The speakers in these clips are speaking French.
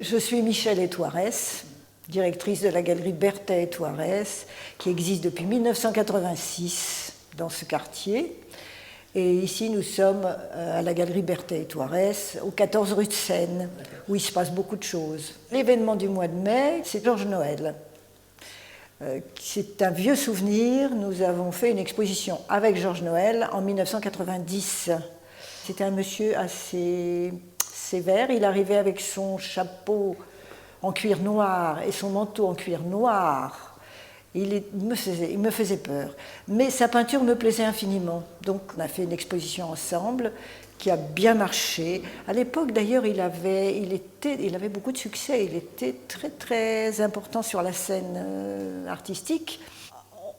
Je suis Michèle Étoirès, directrice de la galerie Berthet Étoirès, qui existe depuis 1986 dans ce quartier. Et ici, nous sommes à la galerie Berthet Étoirès, au 14 rue de Seine, où il se passe beaucoup de choses. L'événement du mois de mai, c'est Georges Noël. C'est un vieux souvenir. Nous avons fait une exposition avec Georges Noël en 1990. C'était un monsieur assez sévère. Il arrivait avec son chapeau en cuir noir et son manteau en cuir noir. Il me faisait peur. Mais sa peinture me plaisait infiniment. Donc on a fait une exposition ensemble qui a bien marché. À l'époque, d'ailleurs, il avait beaucoup de succès. Il était très, très important sur la scène artistique.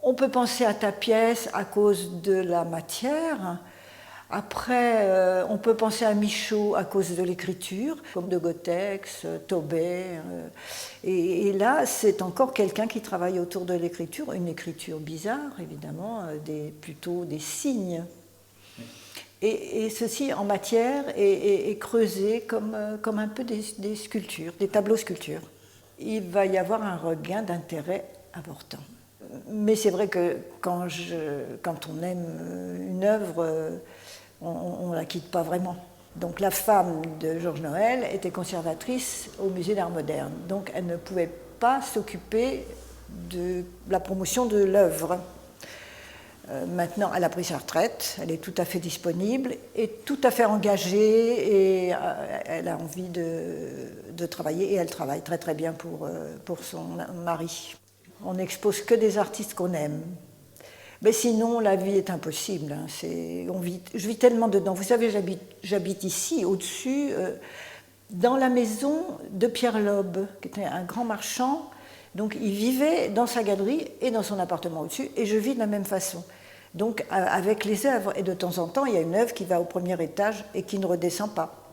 On peut penser à ta pièce à cause de la matière. Après, on peut penser à Michaud à cause de l'écriture, comme de Gotex, Taubert. Et là, c'est encore quelqu'un qui travaille autour de l'écriture, une écriture bizarre, évidemment, plutôt des signes. Et ceci, en matière, est creusé comme un peu des sculptures, des tableaux sculptures. Il va y avoir un regain d'intérêt important. Mais c'est vrai que quand on aime une œuvre, on ne la quitte pas vraiment. Donc la femme de Georges Noël était conservatrice au musée d'art moderne. Donc elle ne pouvait pas s'occuper de la promotion de l'œuvre. Maintenant, elle a pris sa retraite, elle est tout à fait disponible et tout à fait engagée et elle a envie de travailler et elle travaille très très bien pour son mari. On n'expose que des artistes qu'on aime. Mais sinon, la vie est impossible. Hein. Je vis tellement dedans. Vous savez, j'habite ici, au-dessus, dans la maison de Pierre Loeb, qui était un grand marchand. Donc, il vivait dans sa galerie et dans son appartement au-dessus, et je vis de la même façon. Donc, avec les œuvres. Et de temps en temps, il y a une œuvre qui va au premier étage et qui ne redescend pas.